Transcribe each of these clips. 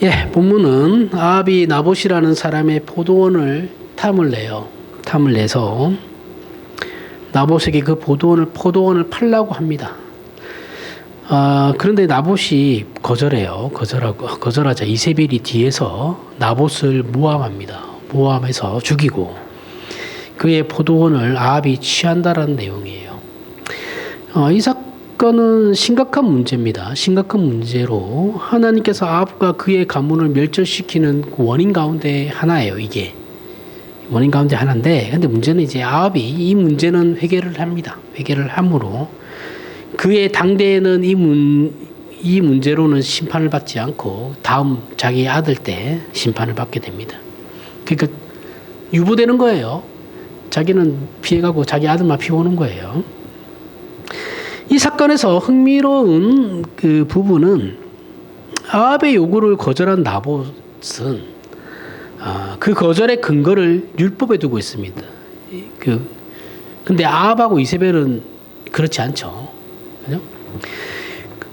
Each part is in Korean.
예, 본문은 아합이 나봇이라는 사람의 포도원을 탐을 내요. 탐을 내서 나봇에게 그 포도원을 팔라고 합니다. 그런데 나봇이 거절하자 이세벨이 뒤에서 나봇을 모함합니다. 모함해서 죽이고 그의 포도원을 아합이 취한다라는 내용이에요. 이 사건은 심각한 문제입니다. 심각한 문제로 하나님께서 아합과 그의 가문을 멸절시키는 원인 가운데 하나예요. 이게 원인 가운데 하나인데, 근데 문제는 이제 아합이 이 문제는 회개를 합니다. 회개를 함으로 그의 당대에는 이 문제로는 심판을 받지 않고 다음 자기 아들 때 심판을 받게 됩니다. 그러니까 유보되는 거예요. 자기는 피해가고 자기 아들만 피워오는 거예요. 이 사건에서 흥미로운 그 부분은 아합의 요구를 거절한 나봇은 그 거절의 근거를 율법에 두고 있습니다. 근데 아합하고 이세벨은 그렇지 않죠. 그죠?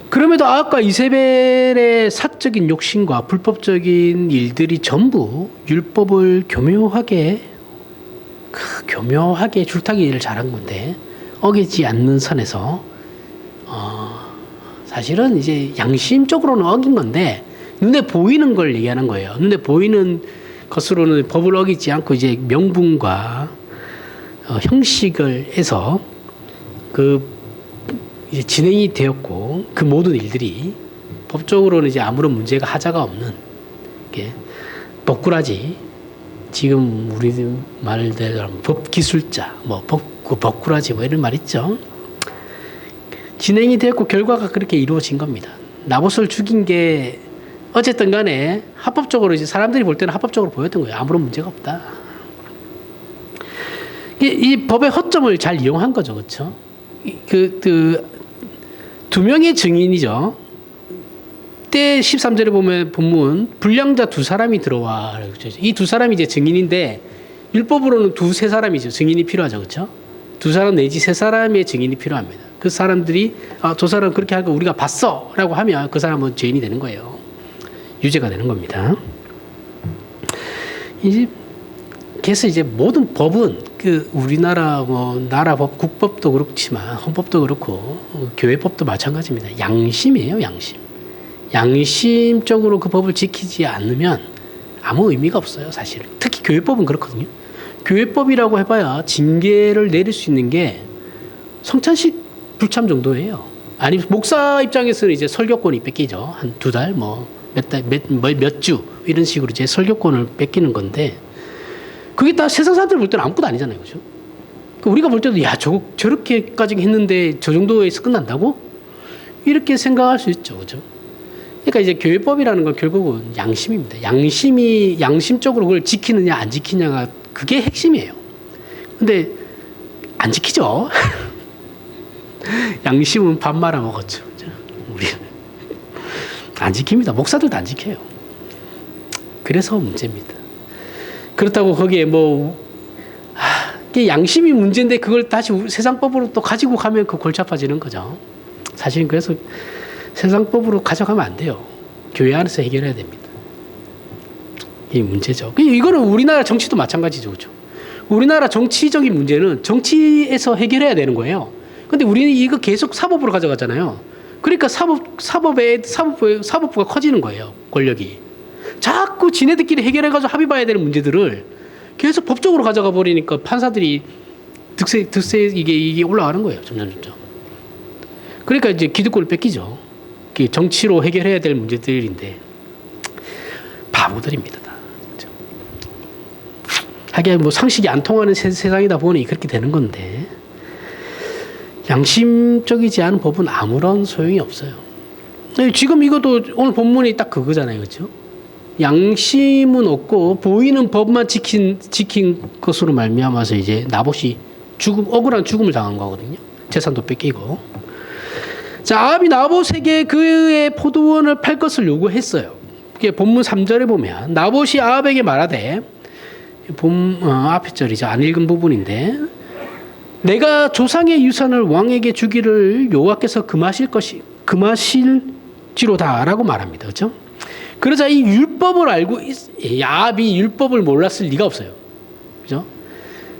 그럼에도 아합과 이세벨의 사적인 욕심과 불법적인 일들이 전부 율법을 교묘하게 줄타기를 잘한 건데, 어기지 않는 선에서 사실은 이제 양심적으로는 어긴 건데 눈에 보이는 걸 얘기하는 거예요. 눈에 보이는 것으로는 법을 어기지 않고 이제 명분과 형식을 해서 이제 진행이 되었고, 그 모든 일들이 법적으로는 이제 아무런 문제가 하자가 없는 법꾸라지, 지금 우리 말대로 법기술자, 법꾸라지 이런 말 있죠. 진행이 되었고 결과가 그렇게 이루어진 겁니다. 나봇을 죽인 게 어쨌든 간에 합법적으로, 이제 사람들이 볼 때는 합법적으로 보였던 거예요. 아무런 문제가 없다. 이 법의 허점을 잘 이용한 거죠. 그렇죠? 두 명의 증인이죠. 때 13절에 보면 본문 불량자 두 사람이 들어와. 이 두 사람이 이제 증인인데 율법으로는 두세 사람이죠. 증인이 필요하죠. 그렇죠? 두 사람 내지 세 사람의 증인이 필요합니다. 그 사람들이 저 사람 그렇게 하고 우리가 봤어 라고 하면 그 사람은 죄인이 되는 거예요. 유죄가 되는 겁니다. 그래서 이제 모든 법은 우리나라 나라 법, 국법도 그렇지만 헌법도 그렇고 교회법도 마찬가지입니다. 양심이에요, 양심. 양심적으로 그 법을 지키지 않으면 아무 의미가 없어요, 사실. 특히 교회법은 그렇거든요. 교회법이라고 해봐야 징계를 내릴 수 있는 게 성찬식 불참 정도예요. 아니, 목사 입장에서는 이제 설교권이 뺏기죠. 한 두 달, 몇 주 이런 식으로 이제 설교권을 뺏기는 건데, 그게 다 세상 사람들 볼 때는 아무것도 아니잖아요, 그죠? 우리가 볼 때도 저렇게까지 했는데 저 정도에서 끝난다고? 이렇게 생각할 수 있죠, 그죠? 그러니까 이제 교회법이라는 건 결국은 양심입니다. 양심적으로 그걸 지키느냐 안 지키냐가 그게 핵심이에요. 근데 안 지키죠. 양심은 밥 말아 먹었죠. 우리는 안 지킵니다. 목사들도 안 지켜요. 그래서 문제입니다. 그렇다고 거기에 양심이 문제인데 그걸 다시 세상법으로 또 가지고 가면 그 골치 아파지는 거죠. 사실은 그래서 세상법으로 가져가면 안 돼요. 교회 안에서 해결해야 됩니다. 이게 문제죠. 이거는 우리나라 정치도 마찬가지죠. 그렇죠? 우리나라 정치적인 문제는 정치에서 해결해야 되는 거예요. 근데 우리는 이거 계속 사법으로 가져가잖아요. 그러니까 사법부가 커지는 거예요. 권력이. 자꾸 지네들끼리 해결해가지고 합의 봐야 되는 문제들을 계속 법적으로 가져가 버리니까 판사들이 득세 이게 올라가는 거예요. 점점. 그러니까 이제 기득권을 뺏기죠. 정치로 해결해야 될 문제들인데 바보들입니다. 다. 그렇죠? 하긴 상식이 안 통하는 세상이다 보니 그렇게 되는 건데, 양심적이지 않은 법은 아무런 소용이 없어요. 지금 이것도 오늘 본문이 딱 그거잖아요. 그렇죠? 양심은 없고 보이는 법만 지킨 것으로 말미암아서 이제 나봇이 억울한 죽음을 당한 거거든요. 재산도 뺏기고. 자, 아합이 나봇에게 그의 포도원을 팔 것을 요구했어요. 그게 본문 3절에 보면 나봇이 아합에게 말하되, 앞에 절이죠. 안 읽은 부분인데, 내가 조상의 유산을 왕에게 주기를 여호와께서 금하실지로다라고 말합니다. 그렇죠? 그러자 이 율법을 알고 야합이 율법을 몰랐을 리가 없어요. 그죠?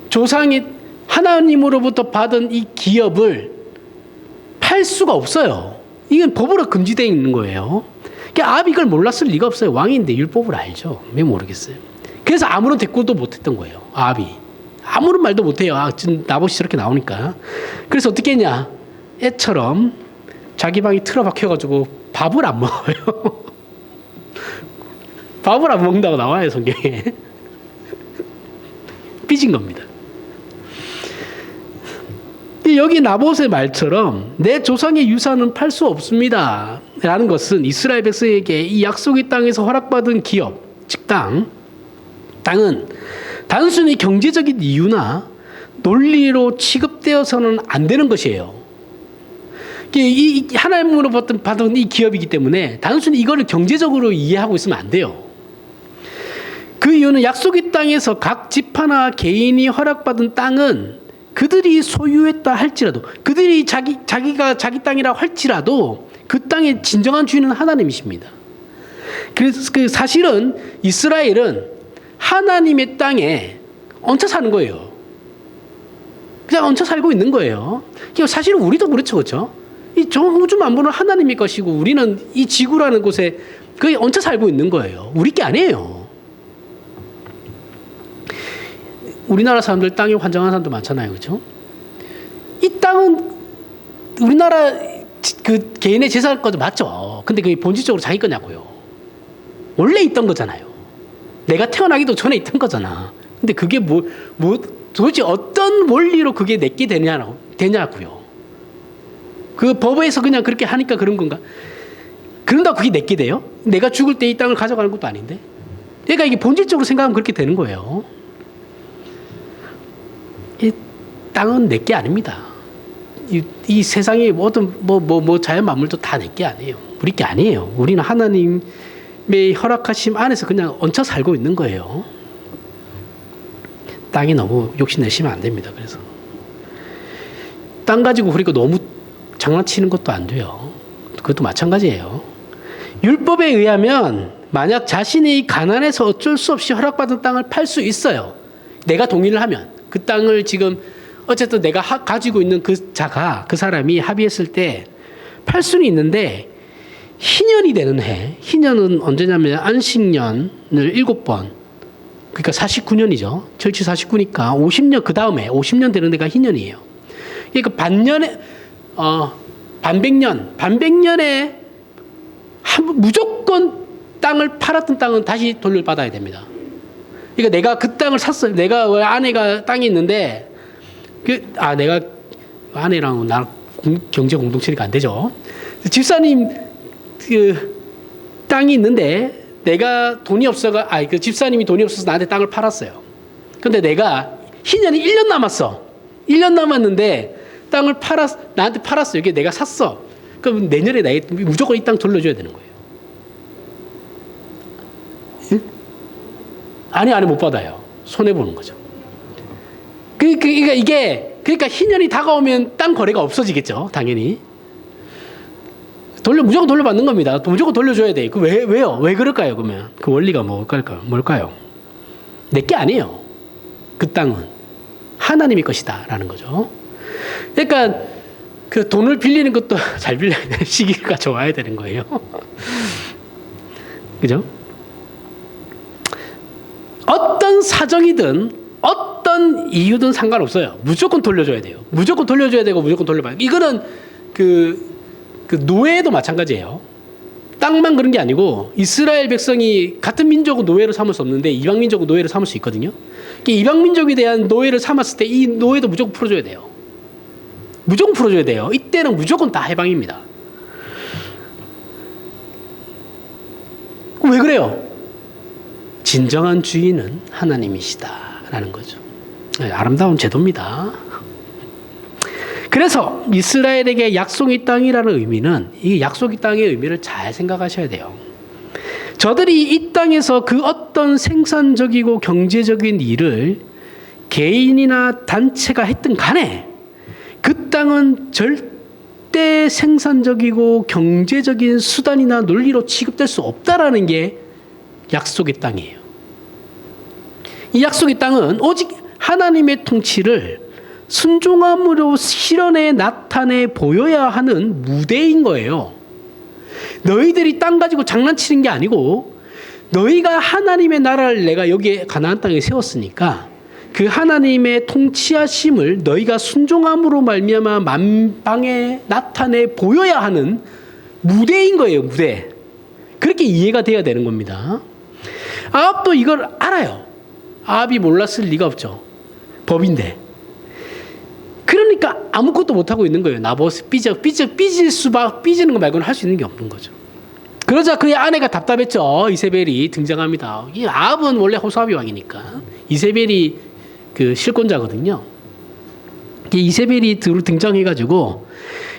조상이 하나님으로부터 받은 이 기업을 팔 수가 없어요. 이건 법으로 금지되어 있는 거예요. 그러니까 아합이 이걸 몰랐을 리가 없어요. 왕인데 율법을 알죠. 왜 모르겠어요. 그래서 아무런 대꾸도 못했던 거예요. 아합이 아무런 말도 못해요. 지금 나봇이 저렇게 나오니까. 그래서 어떻게 했냐? 애처럼 자기 방에 틀어박혀가지고 밥을 안 먹어요. 밥을 안 먹는다고 나와요, 성경에. 삐진 겁니다. 여기 나봇의 말처럼 내 조상의 유산은 팔 수 없습니다 라는 것은 이스라엘 백성에게 이 약속의 땅에서 허락받은 기업, 즉 땅은 단순히 경제적인 이유나 논리로 취급되어서는 안 되는 것이에요. 이 하나님으로부터 받은 이 기업이기 때문에 단순히 이거를 경제적으로 이해하고 있으면 안 돼요. 그 이유는 약속의 땅에서 각 지파나 개인이 허락받은 땅은 그들이 소유했다 할지라도, 그들이 자기가 자기 땅이라고 할지라도 그 땅의 진정한 주인은 하나님이십니다. 그래서 사실은 이스라엘은 하나님의 땅에 얹혀 사는 거예요. 그냥 얹혀 살고 있는 거예요. 사실은 우리도 그렇죠, 그렇죠? 이 전 우주 만물은 하나님의 것이고 우리는 이 지구라는 곳에 거의 얹혀 살고 있는 거예요. 우리 게 아니에요. 우리나라 사람들 땅에 환장하는 사람도 많잖아요, 그렇죠? 이 땅은 우리나라 그 개인의 재산일 것도 맞죠. 근데 그게 본질적으로 자기 거냐고요. 원래 있던 거잖아요. 내가 태어나기도 전에 있던 거잖아. 근데 그게 도대체 어떤 원리로 그게 내게 되냐고요. 그 법에서 그냥 그렇게 하니까 그런 건가? 그런다고 그게 내게 돼요? 내가 죽을 때 이 땅을 가져가는 것도 아닌데? 그러니까 이게 본질적으로 생각하면 그렇게 되는 거예요. 이 땅은 내게 아닙니다. 이 세상의 모든 자연 만물도 다 내게 아니에요. 우리 게 아니에요. 우리는 하나님의 허락하심 안에서 그냥 얹혀 살고 있는 거예요. 땅이 너무 욕심내시면 안 됩니다. 그래서 땅 가지고 그러니까 너무 장난치는 것도 안 돼요. 그것도 마찬가지예요. 율법에 의하면 만약 자신이 가난해서 어쩔 수 없이 허락받은 땅을 팔 수 있어요. 내가 동의를 하면. 그 땅을 지금 어쨌든 내가 가지고 있는 그 사람이 합의했을 때 팔 수는 있는데 희년이 되는 해, 희년은 언제냐면 안식년을 7번, 그러니까 49년이죠. 절치 49니까 50년 그 다음에 50년 되는 데가 희년이에요. 그러니까 반백년에 무조건 땅을 팔았던 땅은 다시 돌려받아야 됩니다. 그러니까 내가 그 땅을 샀어요. 내가 아내가 땅이 있는데 내가 아내랑 나랑 경제 공동체니까 안 되죠. 집사님 땅이 있는데 내가 돈이 없어가 집사님이 돈이 없어서 나한테 땅을 팔았어요. 근데 내가 희년이 1년 남았어. 1년 남았는데 땅을 나한테 팔았어. 이게 내가 샀어. 그럼 내년에 내가 무조건 이 땅 돌려줘야 되는 거예요. 응? 아니 못 받아요. 손해 보는 거죠. 그러니까 희년이 다가오면 땅 거래가 없어지겠죠, 당연히. 무조건 돌려받는 겁니다. 무조건 돌려줘야 돼. 왜요? 왜 그럴까요? 그러면 그 원리가 뭘까요? 내게 아니에요. 그 땅은 하나님의 것이다라는 거죠. 그러니까 그 돈을 빌리는 것도 잘 빌려야 되는 시기가 좋아야 되는 거예요. 그죠? 어떤 사정이든 어떤 이유든 상관없어요. 무조건 돌려줘야 돼요. 무조건 돌려줘야 되고 무조건 돌려봐야 돼요. 이거는 그 노예도 마찬가지예요. 땅만 그런 게 아니고 이스라엘 백성이 같은 민족은 노예로 삼을 수 없는데 이방 민족은 노예로 삼을 수 있거든요. 이방 민족에 대한 노예를 삼았을 때 이 노예도 무조건 풀어줘야 돼요. 무조건 풀어줘야 돼요. 이때는 무조건 다 해방입니다. 왜 그래요? 진정한 주인은 하나님이시다라는 거죠. 아름다운 제도입니다. 그래서 이스라엘에게 약속의 땅이라는 의미는 이 약속의 땅의 의미를 잘 생각하셔야 돼요. 저들이 이 땅에서 그 어떤 생산적이고 경제적인 일을 개인이나 단체가 했든 간에 그 땅은 절대 생산적이고 경제적인 수단이나 논리로 취급될 수 없다라는 게 약속의 땅이에요. 이 약속의 땅은 오직 하나님의 통치를 순종함으로 실현에 나타내 보여야 하는 무대인 거예요. 너희들이 땅 가지고 장난치는 게 아니고 너희가 하나님의 나라를 내가 여기에 가나안 땅에 세웠으니까 그 하나님의 통치하심을 너희가 순종함으로 말미암아 만방에 나타내 보여야 하는 무대인 거예요. 무대. 그렇게 이해가 돼야 되는 겁니다. 아합도 이걸 알아요. 아합이 몰랐을 리가 없죠. 법인데. 그러니까 아무것도 못하고 있는 거예요. 나봇 삐지는 거 말고는 할 수 있는 게 없는 거죠. 그러자 그의 아내가 답답했죠. 이세벨이 등장합니다. 이 아합은 원래 호소아비 왕이니까 이세벨이 그 실권자거든요. 이세벨이 등장해가지고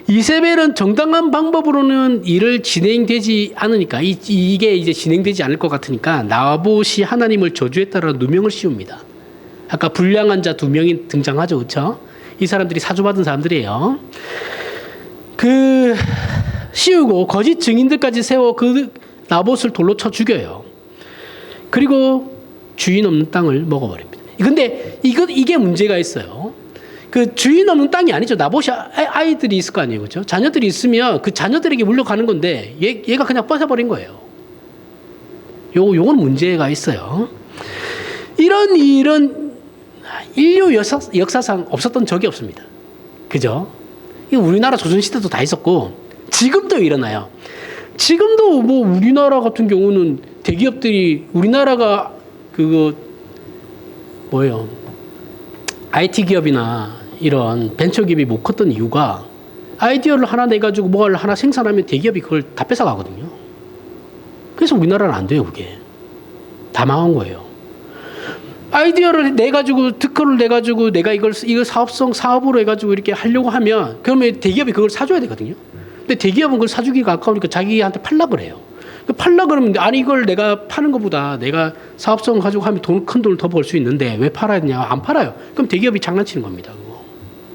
이세벨은 정당한 방법으로는 일을 진행되지 않으니까 이게 이제 진행되지 않을 것 같으니까 나봇이 하나님을 저주했다라는 누명을 씌웁니다. 아까 불량한 자 2명이 등장하죠, 그렇죠? 이 사람들이 사주받은 사람들이에요. 씌우고 거짓 증인들까지 세워 그 나봇을 돌로 쳐 죽여요. 그리고 주인 없는 땅을 먹어버립니다. 근데 이게 문제가 있어요. 그 주인 없는 땅이 아니죠. 나봇이 아이들이 있을 거 아니에요, 그렇죠? 자녀들이 있으면 그 자녀들에게 물려가는 건데 얘가 그냥 뺏어버린 거예요. 요건 문제가 있어요. 이런 일은 인류 역사상 없었던 적이 없습니다. 그죠? 우리나라 조선시대도 다 있었고 지금도 일어나요. 지금도 뭐 우리나라 같은 경우는 대기업들이 우리나라가 IT 기업이나 이런 벤처 기업이 못 컸던 이유가 아이디어를 하나 내가지고 뭘 하나 생산하면 대기업이 그걸 다 뺏어가거든요. 그래서 우리나라는 안 돼요, 그게. 다 망한 거예요. 아이디어를 내가지고, 특허를 내가지고 내가 이걸 사업으로 해가지고 이렇게 하려고 하면 그러면 대기업이 그걸 사줘야 되거든요. 근데 대기업은 그걸 사주기가 아까우니까 자기한테 팔라 그래요. 팔라 그러면 아니 이걸 내가 파는 것보다 내가 사업성 가지고 하면 큰 돈을 더 벌 수 있는데 왜 팔아야 되냐? 안 팔아요. 그럼 대기업이 장난치는 겁니다. 그거.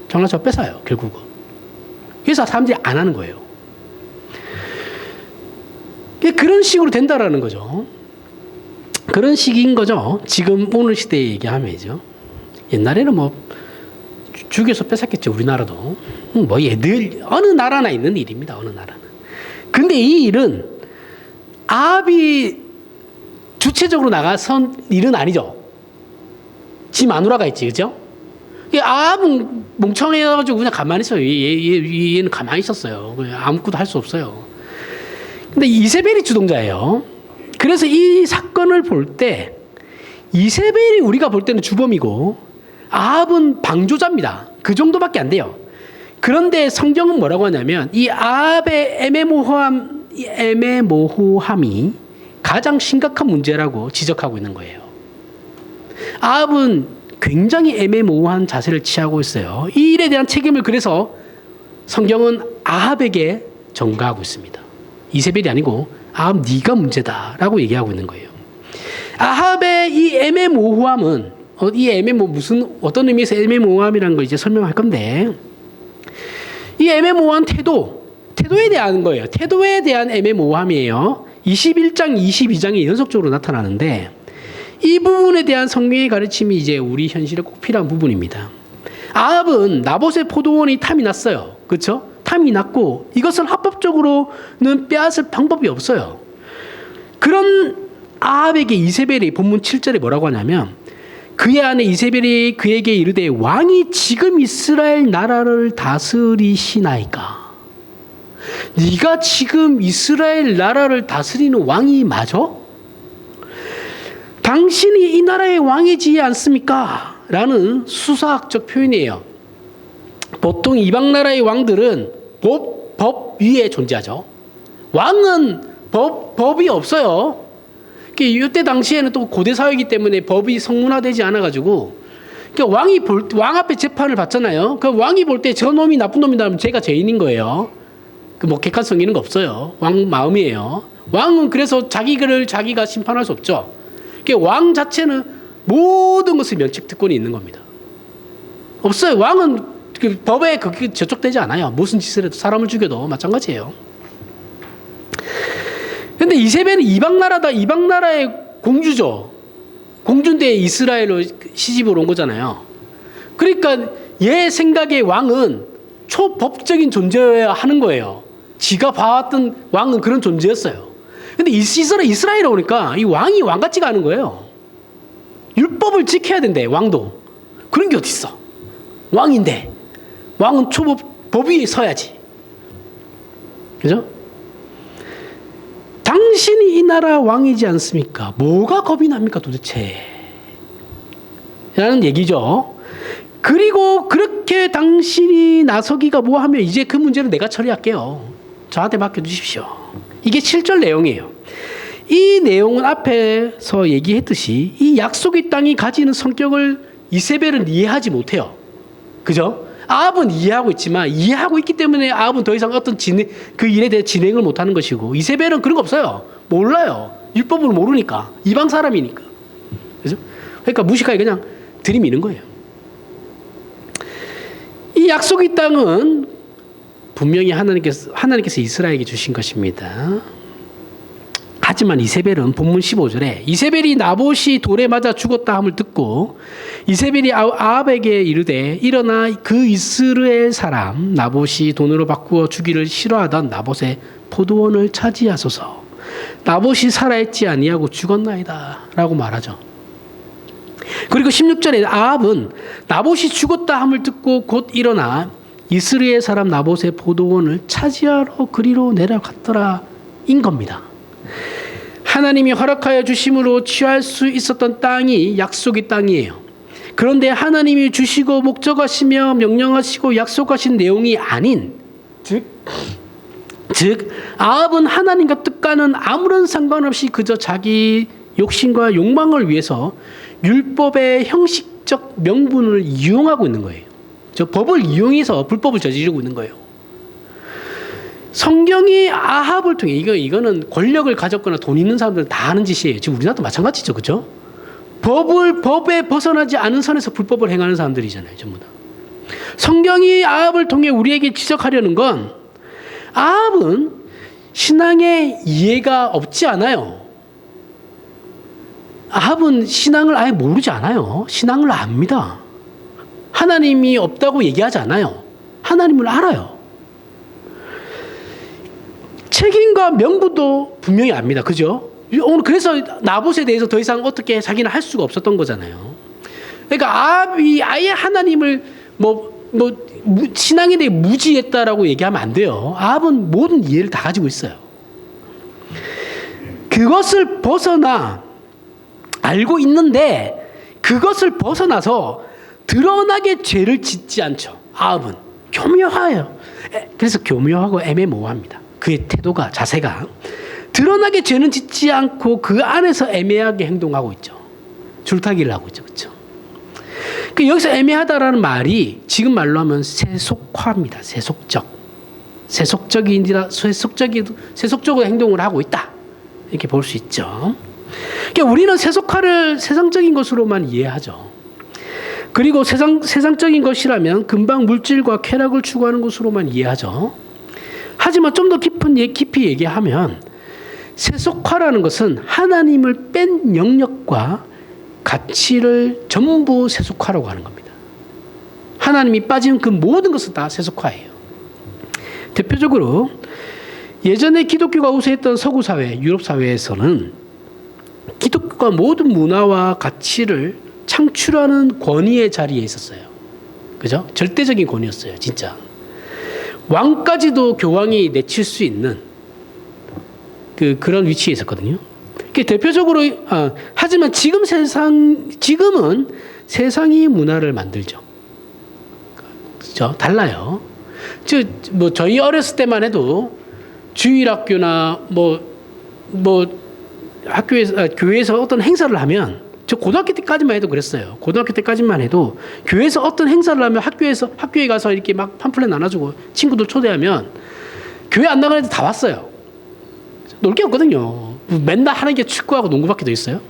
장난쳐 뺏어요, 결국은. 그래서 사람들이 안 하는 거예요. 그런 식으로 된다라는 거죠. 그런 식인 거죠. 지금 오늘 시대에 얘기하면죠. 옛날에는 뭐 죽여서 뺏었겠죠. 우리나라도. 뭐 늘 어느 나라나 있는 일입니다. 어느 나라는. 근데 이 일은 아합이 주체적으로 나가선 일은 아니죠. 지 마누라가 있지, 그죠? 아합은 멍청해가지고 그냥 가만히 있어요. 얘는 가만히 있었어요. 아무것도 할 수 없어요. 근데 이세벨이 주동자예요. 그래서 이 사건을 볼 때 이세벨이 우리가 볼 때는 주범이고 아합은 방조자입니다. 그 정도밖에 안 돼요. 그런데 성경은 뭐라고 하냐면 이 아합의 애매모호함이 가장 심각한 문제라고 지적하고 있는 거예요. 아합은 굉장히 애매모호한 자세를 취하고 있어요. 이 일에 대한 책임을 그래서 성경은 아합에게 전가하고 있습니다. 이세벨이 아니고 아합 네가 문제다라고 얘기하고 있는 거예요. 아합의 이 애매모호함은 어떤 의미에서 애매모호함이라는 걸 이제 설명할 건데 이 애매모호한 태도에 대한 거예요. 태도에 대한 애매모호함이에요. 21장, 22장이 연속적으로 나타나는데 이 부분에 대한 성경의 가르침이 이제 우리 현실에 꼭 필요한 부분입니다. 아합은 나봇의 포도원이 탐이 났어요. 그렇죠? 탐이 났고 이것을 합법적으로는 빼앗을 방법이 없어요. 그런 아합에게 이세벨이 본문 7절에 뭐라고 하냐면 그의 아내 이세벨이 그에게 이르되 왕이 지금 이스라엘 나라를 다스리시나이까? 네가 지금 이스라엘 나라를 다스리는 왕이 맞아? 당신이 이 나라의 왕이지 않습니까? 라는 수사학적 표현이에요. 보통 이방 나라의 왕들은 법 위에 존재하죠. 왕은 법이 없어요. 이때 당시에는 또 고대 사회이기 때문에 법이 성문화되지 않아가지고 왕 앞에 재판을 받잖아요. 그 왕이 볼 때 저 놈이 나쁜 놈이라면 제가 죄인인 거예요. 뭐 객관성 이런 거 없어요. 왕 마음이에요. 왕은 그래서 자기가 심판할 수 없죠. 왕 자체는 모든 것을 면책 특권이 있는 겁니다. 없어요. 왕은 그 법에 그게 저촉되지 않아요. 무슨 짓을 해도 사람을 죽여도 마찬가지예요. 근데 이세벨은 이방 나라의 공주죠. 공주인데 이스라엘로 시집을 온 거잖아요. 그러니까 얘 생각의 왕은 초법적인 존재여야 하는 거예요. 지가 봐왔던 왕은 그런 존재였어요. 근데 이스라엘에 오니까 이 왕이 왕 같지가 않은 거예요. 율법을 지켜야 된대, 왕도. 그런 게 어딨어. 왕인데. 왕은 법 위에 서야지. 그죠? 당신이 이 나라 왕이지 않습니까? 뭐가 겁이 납니까 도대체? 라는 얘기죠. 그리고 그렇게 당신이 나서기가 뭐하면 이제 그 문제는 내가 처리할게요. 저한테 맡겨주십시오. 이게 7절 내용이에요. 이 내용은 앞에서 얘기했듯이 이 약속의 땅이 가지는 성격을 이세벨은 이해하지 못해요. 그죠? 아합은 이해하고 있지만 이해하고 있기 때문에 아합은 더 이상 어떤 그 일에 대해 진행을 못하는 것이고 이세벨은 그런 거 없어요. 몰라요. 율법을 모르니까. 이방 사람이니까. 그죠? 그러니까 무식하게 그냥 들이미는 거예요. 이 약속의 땅은 분명히 하나님께서 이스라엘에게 주신 것입니다. 하지만 이세벨은 본문 15절에 이세벨이 나봇이 돌에 맞아 죽었다 함을 듣고 이세벨이 아합에게 이르되 일어나 그 이스라엘 사람 나봇이 돈으로 바꾸어 주기를 싫어하던 나봇의 포도원을 차지하소서. 나봇이 살아있지 아니하고 죽었나이다 라고 말하죠. 그리고 16절에 아합은 나봇이 죽었다 함을 듣고 곧 일어나 이스라엘 사람 나봇의 포도원을 차지하러 그리로 내려갔더라 인 겁니다. 하나님이 허락하여 주심으로 취할 수 있었던 땅이 약속의 땅이에요. 그런데 하나님이 주시고 목적하시며 명령하시고 약속하신 내용이 아닌 즉 아합은 하나님과 뜻과는 아무런 상관없이 그저 자기 욕심과 욕망을 위해서 율법의 형식적 명분을 이용하고 있는 거예요. 저 법을 이용해서 불법을 저지르고 있는 거예요. 성경이 아합을 통해 이거는 권력을 가졌거나 돈 있는 사람들은 다 하는 짓이에요. 지금 우리나라도 마찬가지죠, 그렇죠? 법에 벗어나지 않은 선에서 불법을 행하는 사람들이잖아요, 전부 다. 성경이 아합을 통해 우리에게 지적하려는 건 아합은 신앙에 이해가 없지 않아요. 아합은 신앙을 아예 모르지 않아요. 신앙을 압니다. 하나님이 없다고 얘기하지 않아요. 하나님을 알아요. 책임과 명분도 분명히 압니다. 그죠? 오늘 그래서 나봇에 대해서 더 이상 어떻게 자기는 할 수가 없었던 거잖아요. 그러니까 아합이 아예 하나님을 신앙에 대해 무지했다라고 얘기하면 안 돼요. 아합은 모든 이해를 다 가지고 있어요. 그것을 벗어나 알고 있는데 그것을 벗어나서 드러나게 죄를 짓지 않죠. 아합은 교묘해요. 그래서 교묘하고 애매모호합니다. 그의 태도가, 자세가 드러나게 죄는 짓지 않고 그 안에서 애매하게 행동하고 있죠. 줄타기를 하고 있죠. 그렇죠? 여기서 애매하다라는 말이 지금 말로 하면 세속화입니다. 세속적으로 행동을 하고 있다. 이렇게 볼 수 있죠. 그러니까 우리는 세속화를 세상적인 것으로만 이해하죠. 그리고 세상적인 것이라면 금방 물질과 쾌락을 추구하는 것으로만 이해하죠. 하지만 좀 더 깊이 얘기하면 세속화라는 것은 하나님을 뺀 영역과 가치를 전부 세속화라고 하는 겁니다. 하나님이 빠진 그 모든 것은 다 세속화예요. 대표적으로 예전에 기독교가 우세했던 서구 사회, 유럽 사회에서는 기독교가 모든 문화와 가치를 창출하는 권위의 자리에 있었어요. 그죠? 절대적인 권위였어요, 진짜. 왕까지도 교황이 내칠 수 있는 그런 위치에 있었거든요. 대표적으로 하지만 지금은 세상이 문화를 만들죠. 그렇죠? 달라요. 저희 어렸을 때만 해도 주일학교나 교회에서 어떤 행사를 하면 저 고등학교 때까지만 해도 그랬어요. 고등학교 때까지만 해도 교회에서 어떤 행사를 하면 학교에 가서 이렇게 막 팜플렛 나눠주고 친구들 초대하면 교회 안 나가는 애들 다 왔어요. 놀 게 없거든요. 맨날 하는 게 축구하고 농구밖에 더 있어요.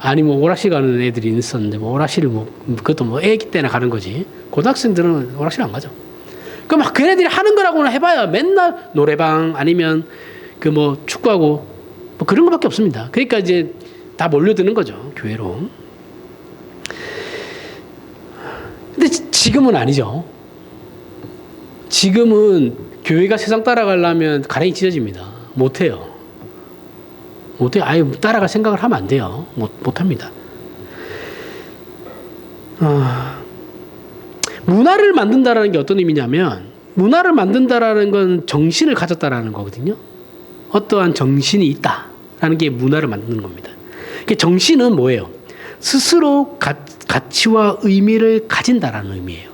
아니 뭐 오락실 가는 애들이 있었는데 뭐 오락실을 뭐 그것도 뭐 애기 때나 가는 거지. 고등학생들은 오락실 안 가죠. 그럼 막 걔네들이 하는 거라고는 해봐야 맨날 노래방 아니면 그 뭐 축구하고 뭐 그런 거밖에 없습니다. 그러니까 이제 다 몰려드는 거죠, 교회로. 근데 지금은 아니죠. 지금은 교회가 세상 따라가려면 가랭이 찢어집니다. 못해요. 못해요. 아예 따라갈 생각을 하면 안 돼요. 못합니다. 문화를 만든다라는 게 어떤 의미냐면, 문화를 만든다라는 건 정신을 가졌다라는 거거든요. 어떠한 정신이 있다라는 게 문화를 만드는 겁니다. 정신은 뭐예요? 스스로 가치와 의미를 가진다라는 의미예요.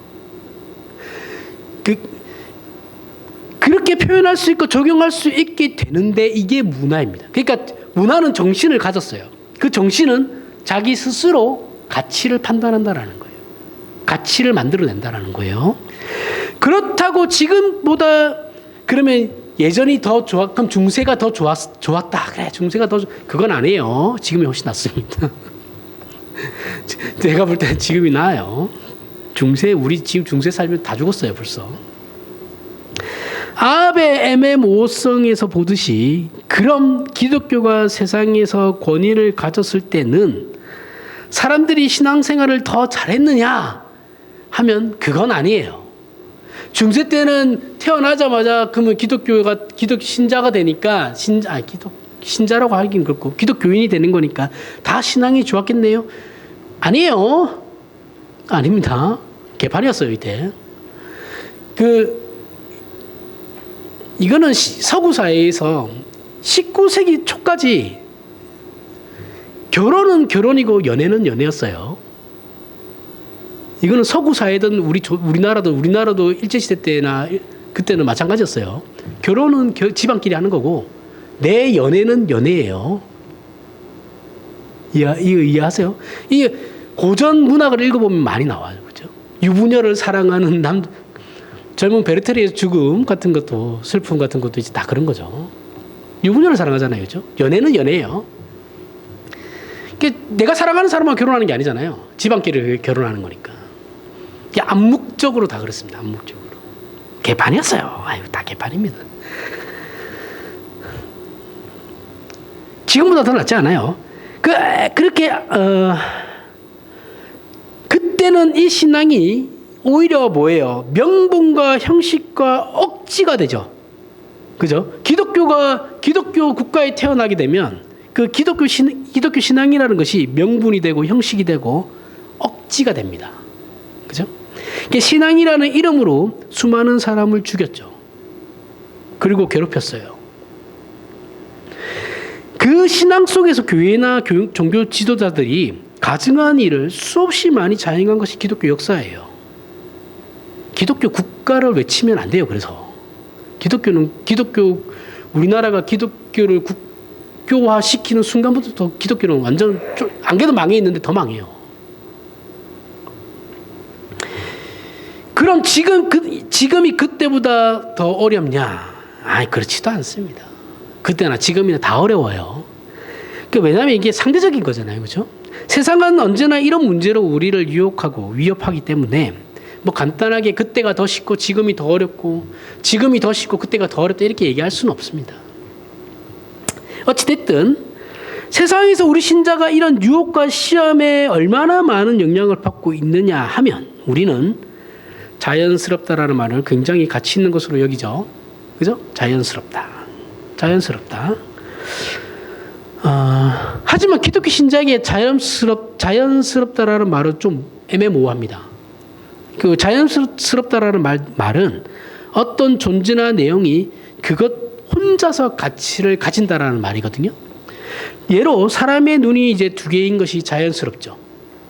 그렇게 표현할 수 있고 적용할 수 있게 되는데 이게 문화입니다. 그러니까 문화는 정신을 가졌어요. 그 정신은 자기 스스로 가치를 판단한다라는 거예요. 가치를 만들어낸다라는 거예요. 그렇다고 지금보다 그러면 예전이 더 그럼 중세가 더 좋았다. 그래, 중세가 그건 아니에요. 지금이 훨씬 낫습니다. 제가 볼 때는 지금이 나아요. 우리 지금 중세 살면 다 죽었어요, 벌써. 아합의 애매모호성에서 보듯이, 그럼 기독교가 세상에서 권위를 가졌을 때는 사람들이 신앙생활을 더 잘했느냐 하면 그건 아니에요. 중세 때는 태어나자마자 그러면 기독 신자가 되니까 신자라고 하긴 그렇고 기독교인이 되는 거니까 다 신앙이 좋았겠네요. 아니에요. 아닙니다. 개판이었어요, 이때. 이거는 서구 사회에서 19세기 초까지 결혼은 결혼이고 연애는 연애였어요. 이거는 서구 사회든 우리나라도 일제시대 때나 그때는 마찬가지였어요. 결혼은 집안끼리 하는 거고 내 연애는 연애예요. 이해하세요? 이 고전 문학을 읽어보면 많이 나와요. 그죠? 유부녀를 사랑하는 젊은 베르테르의 죽음 같은 것도, 슬픔 같은 것도 이제 다 그런 거죠. 유부녀를 사랑하잖아요. 그죠? 연애는 연애예요. 내가 사랑하는 사람과 결혼하는 게 아니잖아요. 집안끼리 결혼하는 거니까. 암묵적으로 다 그렇습니다. 암묵적으로. 개판이었어요. 다 개판입니다. 지금보다 더 낫지 않아요. 그렇게 그때는 이 신앙이 오히려 뭐예요? 명분과 형식과 억지가 되죠. 그죠? 기독교 국가에 태어나게 되면 그 기독교 신앙이라는 것이 명분이 되고 형식이 되고 억지가 됩니다. 그죠? 신앙이라는 이름으로 수많은 사람을 죽였죠. 그리고 괴롭혔어요. 그 신앙 속에서 교회나 종교 지도자들이 가증한 일을 수없이 많이 자행한 것이 기독교 역사예요. 기독교 국가를 외치면 안 돼요. 그래서 우리나라가 기독교를 국교화시키는 순간부터 기독교는 완전 안 그래도 망해 있는데 더 망해요. 그럼 지금이 그때보다 더 어렵냐? 그렇지도 않습니다. 그때나 지금이나 다 어려워요. 왜냐하면 이게 상대적인 거잖아요. 그죠? 세상은 언제나 이런 문제로 우리를 유혹하고 위협하기 때문에 뭐 간단하게 그때가 더 쉽고 지금이 더 어렵고 지금이 더 쉽고 그때가 더 어렵다 이렇게 얘기할 수는 없습니다. 어찌됐든 세상에서 우리 신자가 이런 유혹과 시험에 얼마나 많은 영향을 받고 있느냐 하면 우리는 자연스럽다라는 말을 굉장히 가치 있는 것으로 여기죠. 그죠? 자연스럽다. 하지만 기독교 신자에게 자연스럽다라는 말은 좀 애매모호합니다. 그 자연스럽다라는 말은 어떤 존재나 내용이 그것 혼자서 가치를 가진다라는 말이거든요. 예로 사람의 눈이 이제 두 개인 것이 자연스럽죠.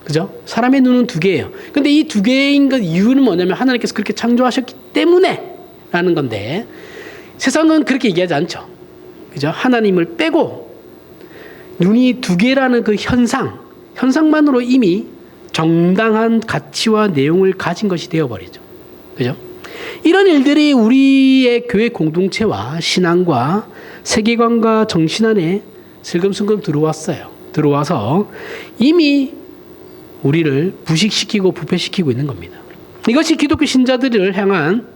그죠? 사람의 눈은 두 개예요. 근데 이 두 개인 것 이유는 뭐냐면 하나님께서 그렇게 창조하셨기 때문에 라는 건데 세상은 그렇게 얘기하지 않죠. 그죠? 하나님을 빼고 눈이 두 개라는 그 현상만으로 이미 정당한 가치와 내용을 가진 것이 되어버리죠. 그죠? 이런 일들이 우리의 교회 공동체와 신앙과 세계관과 정신 안에 슬금슬금 들어왔어요. 들어와서 이미 우리를 부식시키고 부패시키고 있는 겁니다. 이것이 기독교 신자들을 향한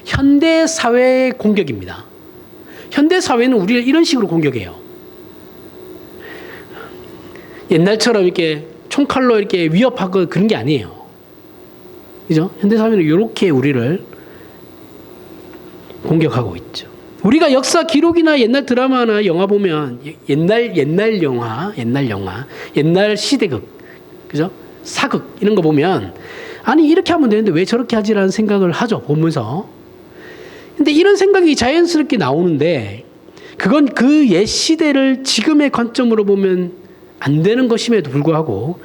현대 사회의 공격입니다. 현대 사회는 우리를 이런 식으로 공격해요. 옛날처럼 이렇게 총칼로 이렇게 위협하고 그런 게 아니에요. 그죠? 현대 사회는 이렇게 우리를 공격하고 있죠. 우리가 역사 기록이나 옛날 드라마나 영화 보면 옛날 영화, 옛날 시대극, 그죠? 사극 이런 거 보면 아니 이렇게 하면 되는데 왜 저렇게 하지라는 생각을 하죠. 보면서. 근데 이런 생각이 자연스럽게 나오는데 그건 그 옛 시대를 지금의 관점으로 보면 안 되는 것임에도 불구하고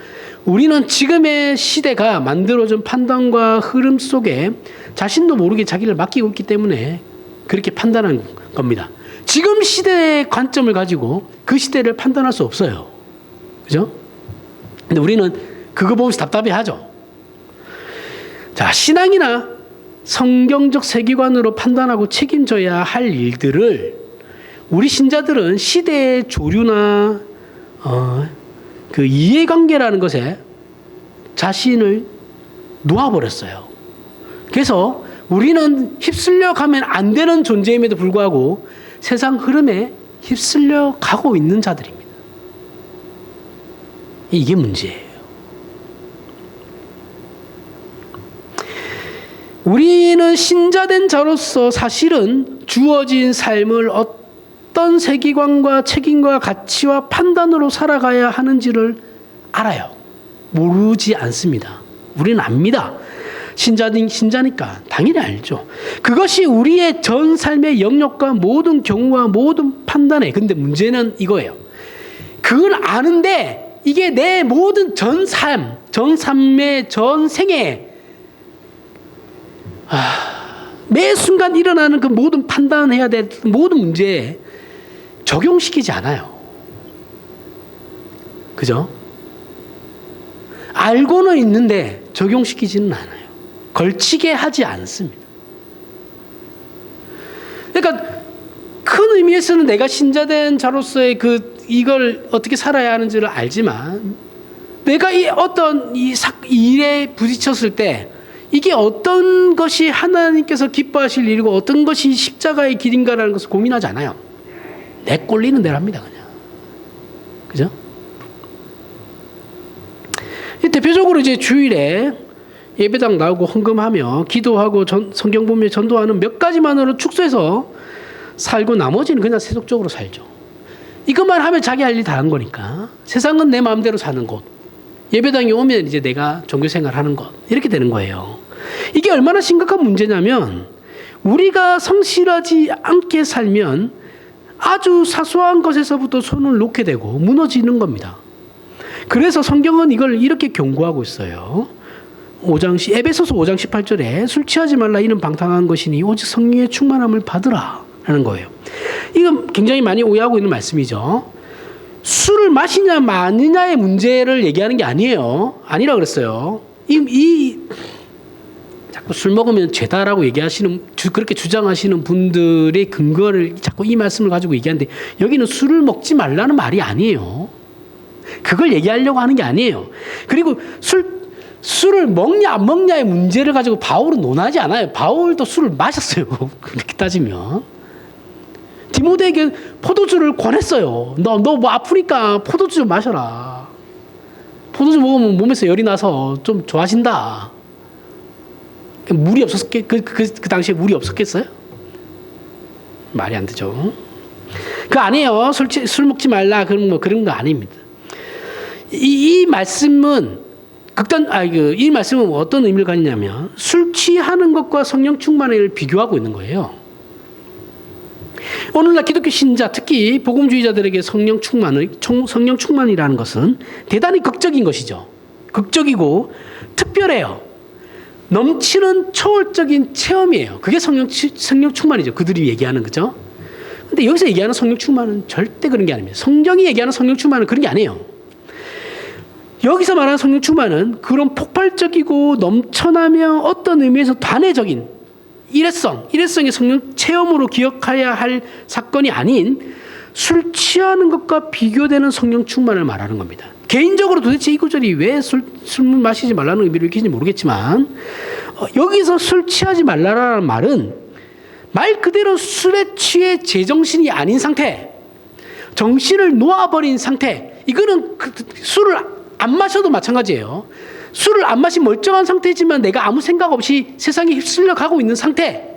우리는 지금의 시대가 만들어준 판단과 흐름 속에 자신도 모르게 자기를 맡기고 있기 때문에 그렇게 판단한 겁니다. 지금 시대의 관점을 가지고 그 시대를 판단할 수 없어요. 그죠? 근데 우리는 그거 보면서 답답해하죠. 자, 신앙이나 성경적 세계관으로 판단하고 책임져야 할 일들을 우리 신자들은 시대의 조류나 그 이해관계라는 것에 자신을 놓아버렸어요. 그래서 우리는 휩쓸려 가면 안 되는 존재임에도 불구하고 세상 흐름에 휩쓸려 가고 있는 자들입니다. 이게 문제예요. 우리는 신자된 자로서 사실은 주어진 삶을 어떤 세계관과 책임과 가치와 판단으로 살아가야 하는지를 알아요. 모르지 않습니다. 우리는 압니다. 신자니까 당연히 알죠. 그것이 우리의 전 삶의 영역과 모든 경우와 모든 판단에. 근데 문제는 이거예요. 그걸 아는데 이게 내 모든 전 삶의 전 생에 매 순간 일어나는 그 모든 판단해야 될 모든 문제에 적용시키지 않아요. 그죠? 알고는 있는데 적용시키지는 않아요. 걸치게 하지 않습니다. 그러니까 큰 의미에서는 내가 신자된 자로서의 이걸 어떻게 살아야 하는지를 알지만 내가 어떤 일에 부딪혔을 때 이게 어떤 것이 하나님께서 기뻐하실 일이고 어떤 것이 십자가의 길인가라는 것을 고민하지 않아요. 내 꼴리는 대로 합니다, 그냥. 그죠? 대표적으로 이제 주일에 예배당 나오고 헌금하며 기도하고 성경 보며 전도하는 몇 가지만으로 축소해서 살고 나머지는 그냥 세속적으로 살죠. 이것만 하면 자기 할 일 다 한 거니까. 세상은 내 마음대로 사는 곳. 예배당에 오면 이제 내가 종교생활 하는 것. 이렇게 되는 거예요. 이게 얼마나 심각한 문제냐면 우리가 성실하지 않게 살면 아주 사소한 것에서부터 손을 놓게 되고 무너지는 겁니다. 그래서 성경은 이걸 이렇게 경고하고 있어요. 에베소서 5장 18절에 술 취하지 말라 이는 방탕한 것이니 오직 성령의 충만함을 받으라 라는 거예요. 이건 굉장히 많이 오해하고 있는 말씀이죠. 술을 마시냐 마느냐의 문제를 얘기하는 게 아니에요. 아니라 그랬어요. 자꾸 술 먹으면 죄다라고 그렇게 주장하시는 분들의 근거를 자꾸 이 말씀을 가지고 얘기하는데 여기는 술을 먹지 말라는 말이 아니에요. 그걸 얘기하려고 하는 게 아니에요. 그리고 술을 먹냐 안 먹냐의 문제를 가지고 바울은 논하지 않아요. 바울도 술을 마셨어요. 그렇게 따지면. 디모데에게 포도주를 권했어요. 너 뭐 아프니까 포도주 좀 마셔라. 포도주 먹으면 몸에서 열이 나서 좀 좋아진다. 물이 그 당시에 물이 없었겠어요? 말이 안 되죠. 그거 아니에요. 술 먹지 말라 그런 거 아닙니다. 이 말씀은 이 말씀은 어떤 의미를 갖냐면 술 취하는 것과 성령 충만을 비교하고 있는 거예요. 오늘날 기독교 신자 특히 복음주의자들에게 성령 충만이라는 것은 대단히 극적인 것이죠. 극적이고 특별해요. 넘치는 초월적인 체험이에요. 그게 성령 충만이죠. 그들이 얘기하는 거죠. 근데 여기서 얘기하는 성령 충만은 절대 그런 게 아닙니다. 성경이 얘기하는 성령 충만은 그런 게 아니에요. 여기서 말하는 성령 충만은 그런 폭발적이고 넘쳐나며 어떤 의미에서 단회적인 일회성의 성령 체험으로 기억해야 할 사건이 아닌 술 취하는 것과 비교되는 성령 충만을 말하는 겁니다. 개인적으로 도대체 이 구절이 왜 술 마시지 말라는 의미를 익히는지 모르겠지만 여기서 술 취하지 말라라는 말은 말 그대로 술에 취해 제정신이 아닌 상태, 정신을 놓아버린 상태, 이거는 술을 안 마셔도 마찬가지예요. 술을 안 마신 멀쩡한 상태지만 내가 아무 생각 없이 세상에 휩쓸려 가고 있는 상태.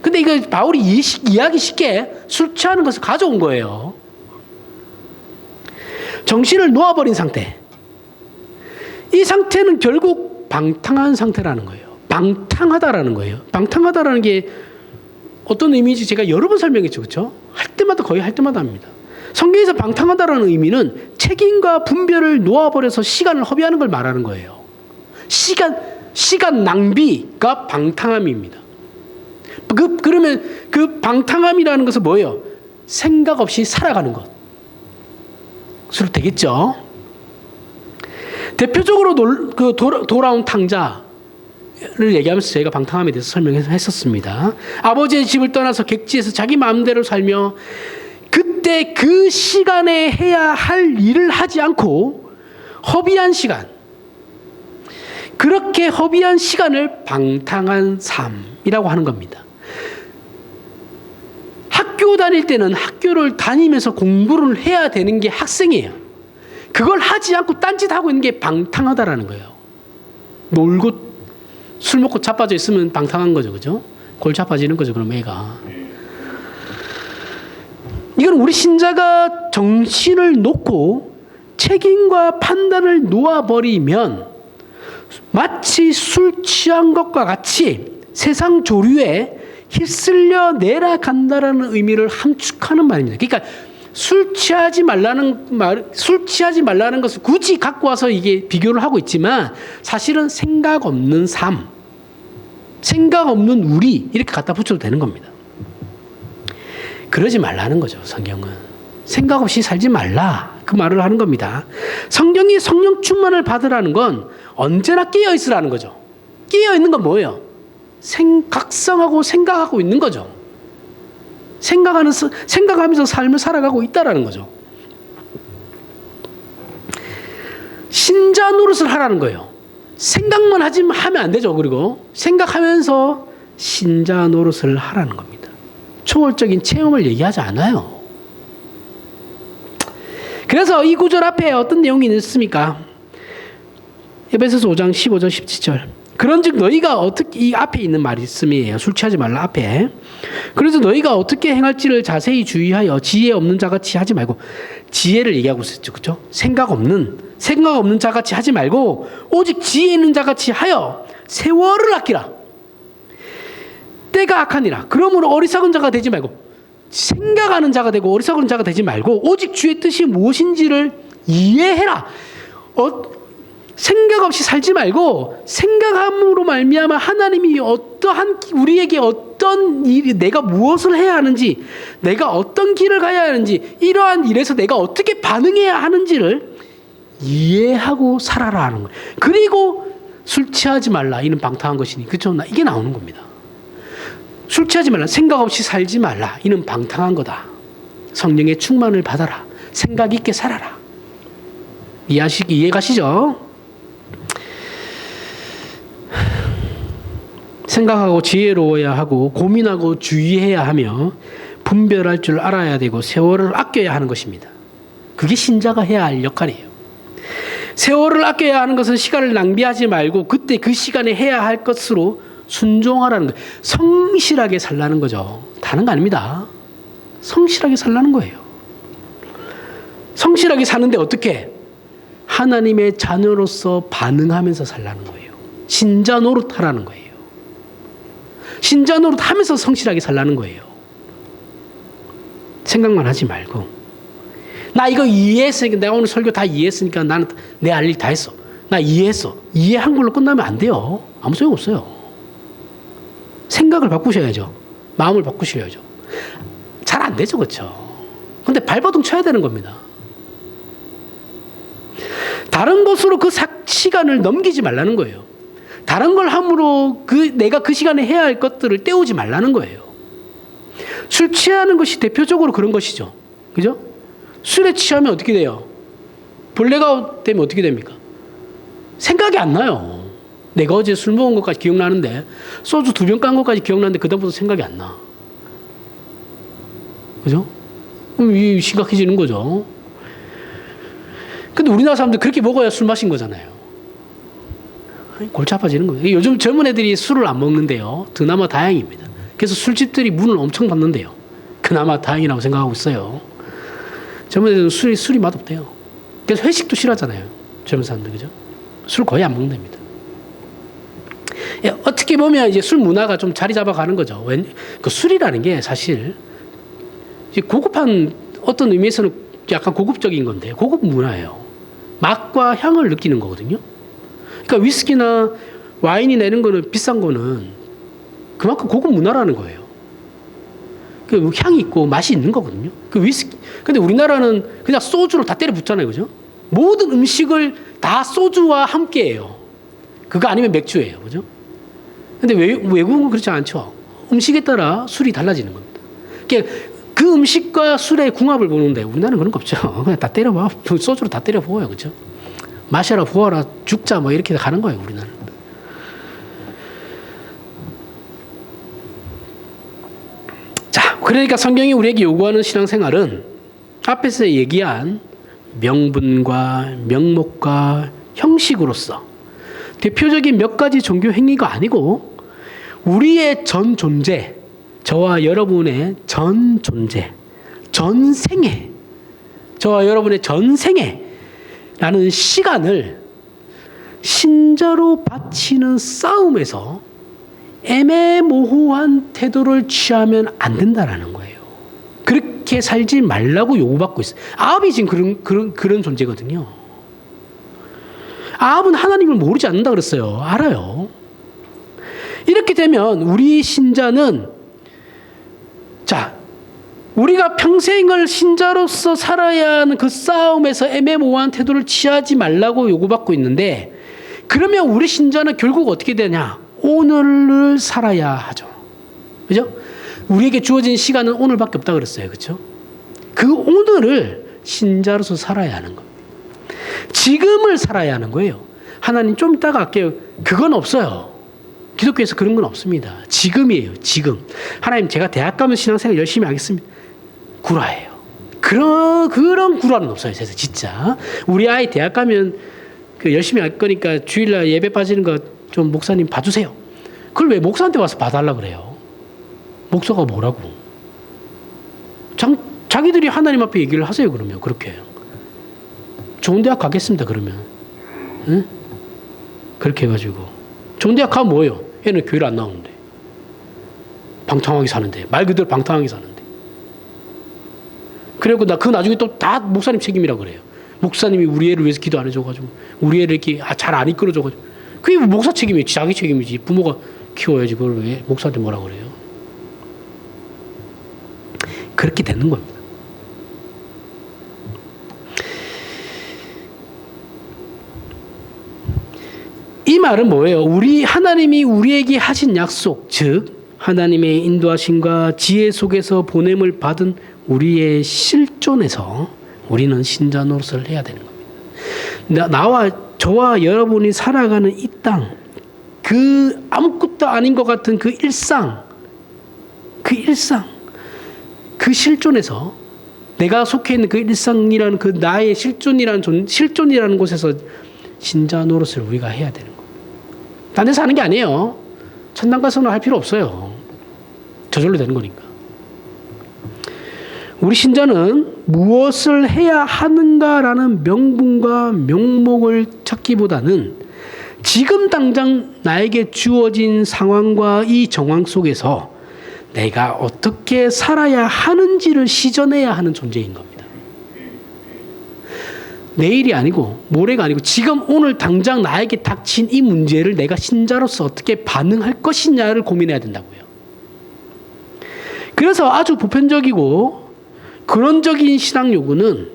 근데 이거 바울이 이해하기 쉽게 술 취하는 것을 가져온 거예요. 정신을 놓아버린 상태. 이 상태는 결국 방탕한 상태라는 거예요. 방탕하다라는 거예요. 방탕하다라는 게 어떤 의미인지 제가 여러 번 설명했죠. 그렇죠? 거의 할 때마다 합니다. 성경에서 방탕하다라는 의미는 책임과 분별을 놓아버려서 시간을 허비하는 걸 말하는 거예요. 시간 낭비가 방탕함입니다. 그러면 그 방탕함이라는 것은 뭐예요? 생각 없이 살아가는 것. 수로 되겠죠? 대표적으로 돌아온 탕자를 얘기하면서 저희가 방탕함에 대해서 설명했었습니다. 아버지의 집을 떠나서 객지에서 자기 마음대로 살며 그때 그 시간에 해야 할 일을 하지 않고 허비한 시간, 그렇게 허비한 시간을 방탕한 삶이라고 하는 겁니다. 학교 다닐 때는 학교를 다니면서 공부를 해야 되는 게 학생이에요. 그걸 하지 않고 딴짓하고 있는 게 방탕하다라는 거예요. 놀고 술 먹고 자빠져 있으면 방탕한 거죠. 그죠? 골 자빠지는 거죠. 그럼 애가. 이건 우리 신자가 정신을 놓고 책임과 판단을 놓아버리면 마치 술 취한 것과 같이 세상 조류에 휩쓸려 내려간다라는 의미를 함축하는 말입니다. 그러니까 술 취하지 말라는 것을 굳이 갖고 와서 이게 비교를 하고 있지만 사실은 생각 없는 삶, 생각 없는 우리 이렇게 갖다 붙여도 되는 겁니다. 그러지 말라는 거죠. 성경은 생각 없이 살지 말라 그 말을 하는 겁니다. 성경이 성령 충만을 받으라는 건 언제나 깨어 있으라는 거죠. 깨어 있는 건 뭐예요? 각성하고 생각하고 있는 거죠. 생각하면서 삶을 살아가고 있다라는 거죠. 신자 노릇을 하라는 거예요. 생각만 하면 안 되죠. 그리고 생각하면서 신자 노릇을 하라는 겁니다. 초월적인 체험을 얘기하지 않아요. 그래서 이 구절 앞에 어떤 내용이 있습니까? 에베소서 5장 15절 17절. 그런즉 너희가 어떻게, 이 앞에 있는 말씀이에요. 술 취하지 말라 앞에. 그래서 너희가 어떻게 행할지를 자세히 주의하여 지혜 없는 자같이 하지 말고, 지혜를 얘기하고 있었죠. 그렇죠? 생각 없는 자같이 하지 말고 오직 지혜 있는 자같이 하여 세월을 아끼라. 때가 악하니라. 그러므로 어리석은 자가 되지 말고, 생각하는 자가 되고 어리석은 자가 되지 말고 오직 주의 뜻이 무엇인지를 이해해라. 생각 없이 살지 말고 생각함으로 말미암아 하나님이 우리에게 어떤 일, 내가 무엇을 해야 하는지, 내가 어떤 길을 가야 하는지, 이러한 일에서 내가 어떻게 반응해야 하는지를 이해하고 살아라 하는 거예요. 그리고 술 취하지 말라. 이는 방탕한 것이니. 그렇죠? 이게 나오는 겁니다. 술 취하지 말라. 생각 없이 살지 말라. 이는 방탕한 거다. 성령의 충만을 받아라. 생각 있게 살아라. 이해가시죠? 생각하고 지혜로워야 하고 고민하고 주의해야 하며 분별할 줄 알아야 되고 세월을 아껴야 하는 것입니다. 그게 신자가 해야 할 역할이에요. 세월을 아껴야 하는 것은 시간을 낭비하지 말고 그때 그 시간에 해야 할 것으로 순종하라는 거예요. 성실하게 살라는 거죠. 다른 거 아닙니다. 성실하게 살라는 거예요. 성실하게 사는데 어떻게? 하나님의 자녀로서 반응하면서 살라는 거예요. 신자 노릇하라는 거예요. 신자 노릇하면서 성실하게 살라는 거예요. 생각만 하지 말고, 나 이거 이해했으니까, 내가 오늘 설교 다 이해했으니까 나는 내 할 일 다 했어. 나 이해했어. 이해한 걸로 끝나면 안 돼요. 아무 소용 없어요. 생각을 바꾸셔야죠. 마음을 바꾸셔야죠. 잘 안 되죠. 그렇죠? 근데 발버둥 쳐야 되는 겁니다. 다른 것으로 그 시간을 넘기지 말라는 거예요. 다른 걸 함으로 내가 그 시간에 해야 할 것들을 때우지 말라는 거예요. 술 취하는 것이 대표적으로 그런 것이죠. 그죠? 술에 취하면 어떻게 돼요? 블랙아웃 되면 어떻게 됩니까? 생각이 안 나요. 내가 어제 술 먹은 것까지 기억나는데, 소주 2병 깐 것까지 기억나는데, 그다음부터 생각이 안 나. 그죠? 그럼 심각해지는 거죠. 근데 우리나라 사람들 그렇게 먹어야 술 마신 거잖아요. 골치 아파지는 거예요. 요즘 젊은 애들이 술을 안 먹는데요. 그나마 다행입니다. 그래서 술집들이 문을 엄청 닫는데요. 그나마 다행이라고 생각하고 있어요. 젊은 애들은 술이 맛없대요. 그래서 회식도 싫어하잖아요. 젊은 사람들, 그죠? 술 거의 안 먹는답니다. 예, 어떻게 보면 이제 술 문화가 좀 자리 잡아가는 거죠. 그 술이라는 게 사실 고급한 어떤 의미에서는 약간 고급적인 건데, 고급 문화예요. 맛과 향을 느끼는 거거든요. 그러니까 위스키나 와인이 내는 거는 비싼 거는 그만큼 고급 문화라는 거예요. 그 향이 있고 맛이 있는 거거든요. 그 위스키. 근데 우리나라는 그냥 소주를 다 때려 붓잖아요. 그죠? 모든 음식을 다 소주와 함께 해요. 그거 아니면 맥주예요. 그죠? 근데 외국은 그렇지 않죠. 음식에 따라 술이 달라지는 겁니다. 그러니까 그 음식과 술의 궁합을 보는데 우리나라는 그런 거 없죠. 그냥 다 때려봐. 소주로 다 때려 부어요. 그죠? 마셔라, 부어라, 죽자, 뭐 이렇게 가는 거예요. 우리나라는. 자, 그러니까 성경이 우리에게 요구하는 신앙생활은 앞에서 얘기한 명분과 명목과 형식으로서 대표적인 몇 가지 종교 행위가 아니고 우리의 전 존재, 저와 여러분의 전 존재, 전생에, 저와 여러분의 전생에라는 시간을 신자로 바치는 싸움에서 애매모호한 태도를 취하면 안 된다라는 거예요. 그렇게 살지 말라고 요구받고 있어요. 아합이 지금 그런 존재거든요. 아합은 하나님을 모르지 않는다 그랬어요. 알아요. 이렇게 되면 우리 신자는, 자, 우리가 평생을 신자로서 살아야 하는 그 싸움에서 애매모호한 태도를 취하지 말라고 요구받고 있는데, 그러면 우리 신자는 결국 어떻게 되냐? 오늘을 살아야 하죠. 그죠? 우리에게 주어진 시간은 오늘밖에 없다 그랬어요. 그렇죠? 그 오늘을 신자로서 살아야 하는 겁니다. 지금을 살아야 하는 거예요. 하나님 좀 이따가 할게요. 그건 없어요. 기독교에서 그런 건 없습니다. 지금이에요. 지금. 하나님, 제가 대학 가면 신앙생활 열심히 하겠습니다. 구라예요. 그런 구라는 없어요. 세상에 진짜. 우리 아이 대학 가면 그 열심히 할 거니까 주일날 예배 빠지는 거 좀 목사님 봐주세요. 그걸 왜 목사한테 와서 봐달라 그래요? 목사가 뭐라고? 자기들이 하나님 앞에 얘기를 하세요. 그러면 그렇게 좋은 대학 가겠습니다. 그러면 응? 그렇게 해가지고 좋은 대학 가면 뭐예요? 얘는 교회를 안 나오는데, 방탕하게 사는데, 말 그대로 방탕하게 사는데. 그리고 그 나중에 또 다 목사님 책임이라고 그래요. 목사님이 우리 애를 위해서 기도 안 해줘가지고, 우리 애를 이렇게 잘 안 이끌어줘가지고. 그게 목사 책임이지, 자기 책임이지. 부모가 키워야지. 그걸 왜 목사한테 뭐라 그래요? 그렇게 되는 겁니다. 이 말은 뭐예요? 하나님이 우리에게 하신 약속, 즉 하나님의 인도하심과 지혜 속에서 보냄을 받은 우리의 실존에서 우리는 신자 노릇을 해야 되는 겁니다. 저와 여러분이 살아가는 이 땅, 그 아무것도 아닌 것 같은 그 일상, 그 실존에서, 내가 속해 있는 그 일상이라는 그 나의 실존이라는 곳에서 신자 노릇을 우리가 해야 되는 겁니다. 딴 데서 하는 게 아니에요. 천당 가서는 할 필요 없어요. 저절로 되는 거니까. 우리 신자는 무엇을 해야 하는가라는 명분과 명목을 찾기보다는 지금 당장 나에게 주어진 상황과 이 정황 속에서 내가 어떻게 살아야 하는지를 시전해야 하는 존재인 겁니다. 내일이 아니고 모레가 아니고 지금 오늘 당장 나에게 닥친 이 문제를 내가 신자로서 어떻게 반응할 것이냐를 고민해야 된다고요. 그래서 아주 보편적이고 근원적인 신앙 요구는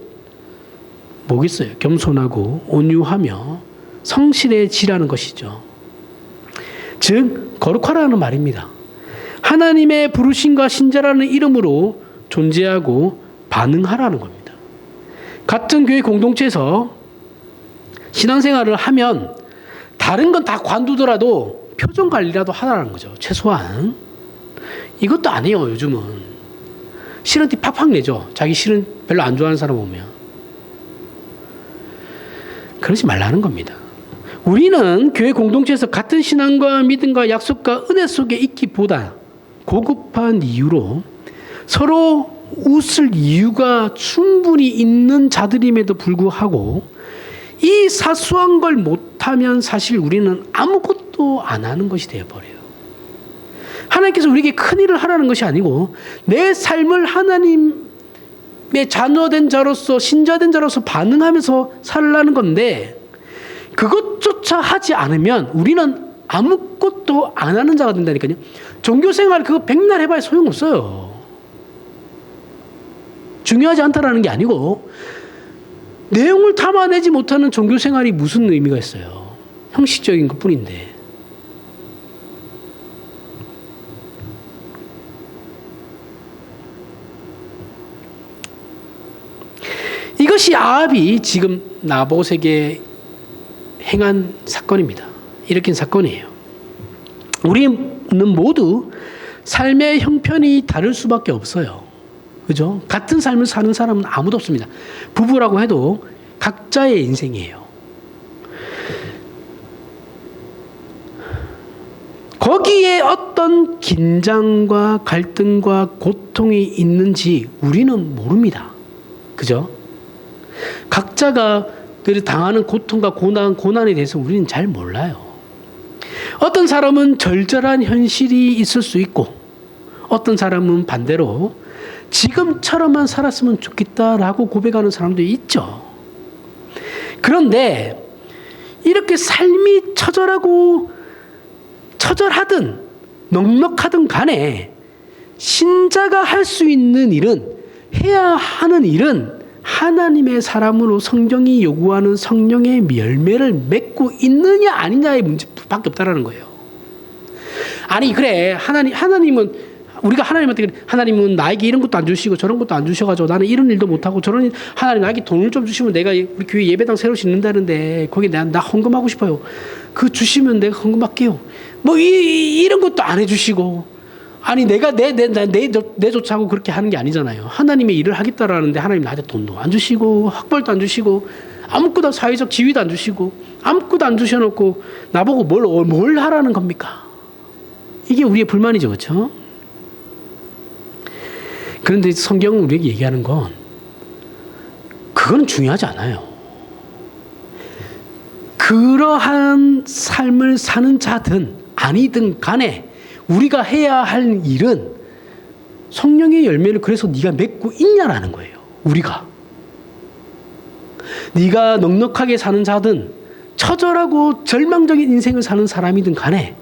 뭐겠어요? 겸손하고 온유하며 성실해지라는 것이죠. 즉 거룩하라는 말입니다. 하나님의 부르심과 신자라는 이름으로 존재하고 반응하라는 겁니다. 같은 교회 공동체에서 신앙생활을 하면 다른 건 다 관두더라도 표정 관리라도 하라는 거죠. 최소한. 이것도 안 해요, 요즘은. 싫은 티 팍팍 내죠. 자기 싫은, 별로 안 좋아하는 사람 오면. 그러지 말라는 겁니다. 우리는 교회 공동체에서 같은 신앙과 믿음과 약속과 은혜 속에 있기보다 고급한 이유로 서로 웃을 이유가 충분히 있는 자들임에도 불구하고 이 사소한 걸 못하면 사실 우리는 아무것도 안 하는 것이 되어버려요. 하나님께서 우리에게 큰 일을 하라는 것이 아니고 내 삶을 하나님의 자녀된 자로서 신자된 자로서 반응하면서 살라는 건데 그것조차 하지 않으면 우리는 아무것도 안 하는 자가 된다니까요. 종교생활 그거 백날 해봐야 소용없어요. 중요하지 않다라는 게 아니고 내용을 담아내지 못하는 종교생활이 무슨 의미가 있어요. 형식적인 것뿐인데. 이것이 아합이 지금 나봇에게 행한 사건입니다. 일으킨 사건이에요. 우리는 모두 삶의 형편이 다를 수밖에 없어요. 그죠? 같은 삶을 사는 사람은 아무도 없습니다. 부부라고 해도 각자의 인생이에요. 거기에 어떤 긴장과 갈등과 고통이 있는지 우리는 모릅니다. 그죠? 각자가 당하는 고통과 고난에 대해서 우리는 잘 몰라요. 어떤 사람은 절절한 현실이 있을 수 있고 어떤 사람은 반대로 지금처럼만 살았으면 좋겠다라고 고백하는 사람도 있죠. 그런데 이렇게 삶이 처절하든 넉넉하든 간에 신자가 할 수 있는 일은 해야 하는 일은 하나님의 사람으로 성경이 요구하는 성령의 열매를 맺고 있느냐 아니냐의 문제밖에 없다라는 거예요. 아니 그래 하나님은 우리가 하나님한테 하나님은 나에게 이런 것도 안 주시고 저런 것도 안 주셔가지고 나는 이런 일도 못하고 저런 일 하나님 나에게 돈을 좀 주시면 내가 우리 교회 예배당 새로 짓는다는데 거기 나 헌금하고 싶어요. 그 주시면 내가 헌금할게요. 뭐 이런 것도 안 해주시고 아니 내가 내조차고 그렇게 하는 게 아니잖아요. 하나님의 일을 하겠다라는데 하나님 나한테 돈도 안 주시고 학벌도 안 주시고 아무것도 사회적 지위도 안 주시고 아무것도 안 주셔놓고 나보고 뭘 하라는 겁니까? 이게 우리의 불만이죠. 그렇죠? 그런데 성경은 우리에게 얘기하는 건 그건 중요하지 않아요. 그러한 삶을 사는 자든 아니든 간에 우리가 해야 할 일은 성령의 열매를 그래서 네가 맺고 있냐라는 거예요. 우리가. 네가 넉넉하게 사는 자든 처절하고 절망적인 인생을 사는 사람이든 간에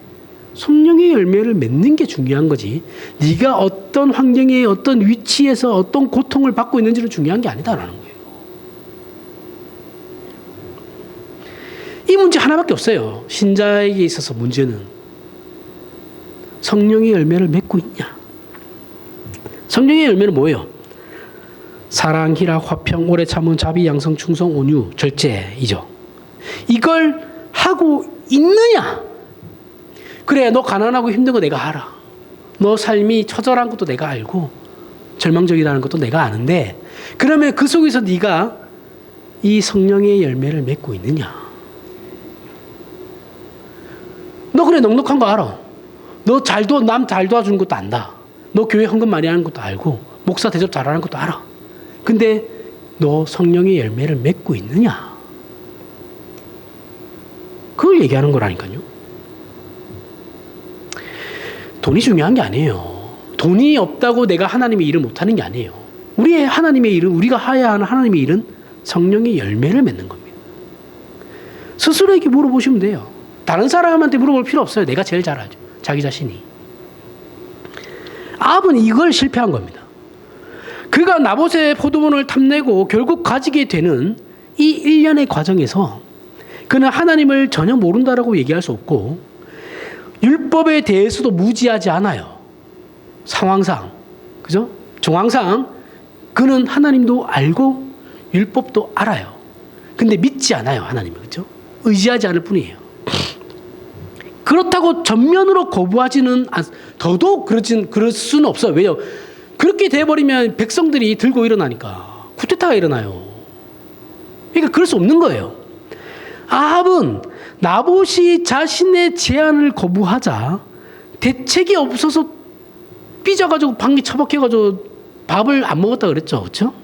성령의 열매를 맺는 게 중요한 거지. 네가 어떤 환경에 어떤 위치에서 어떤 고통을 받고 있는지는 중요한 게 아니다라는 거예요. 이 문제 하나밖에 없어요. 신자에게 있어서 문제는 성령의 열매를 맺고 있냐. 성령의 열매는 뭐예요? 사랑, 희락, 화평, 오래 참음, 자비, 양성, 충성, 온유, 절제이죠. 이걸 하고 있느냐? 그래, 너 가난하고 힘든 거 내가 알아. 너 삶이 처절한 것도 내가 알고 절망적이라는 것도 내가 아는데 그러면 그 속에서 네가 이 성령의 열매를 맺고 있느냐? 너 그래 넉넉한 거 알아. 너 남 잘 도와주는 것도 안다. 너 교회 헌금 많이 하는 것도 알고 목사 대접 잘하는 것도 알아. 근데 너 성령의 열매를 맺고 있느냐? 그걸 얘기하는 거라니까요. 돈이 중요한 게 아니에요. 돈이 없다고 내가 하나님의 일을 못하는 게 아니에요. 하나님의 일은 우리가 해야 하는 하나님의 일은 성령의 열매를 맺는 겁니다. 스스로에게 물어보시면 돼요. 다른 사람한테 물어볼 필요 없어요. 내가 제일 잘 알죠. 자기 자신이. 아합은 이걸 실패한 겁니다. 그가 나봇의 포도원을 탐내고 결국 가지게 되는 이 일련의 과정에서 그는 하나님을 전혀 모른다라고 얘기할 수 없고 율법에 대해서도 무지하지 않아요. 상황상, 그죠? 정황상 그는 하나님도 알고 율법도 알아요. 근데 믿지 않아요, 하나님을. 그죠? 의지하지 않을 뿐이에요. 그렇다고 전면으로 거부하지는 더더욱 그럴 수는 없어요. 왜요? 그렇게 돼버리면 백성들이 들고 일어나니까 쿠데타가 일어나요. 그러니까 그럴 수 없는 거예요. 아합은 나봇이 자신의 제안을 거부하자 대책이 없어서 삐져가지고 방귀 처박혀가지고 밥을 안 먹었다 그랬죠. 그렇죠?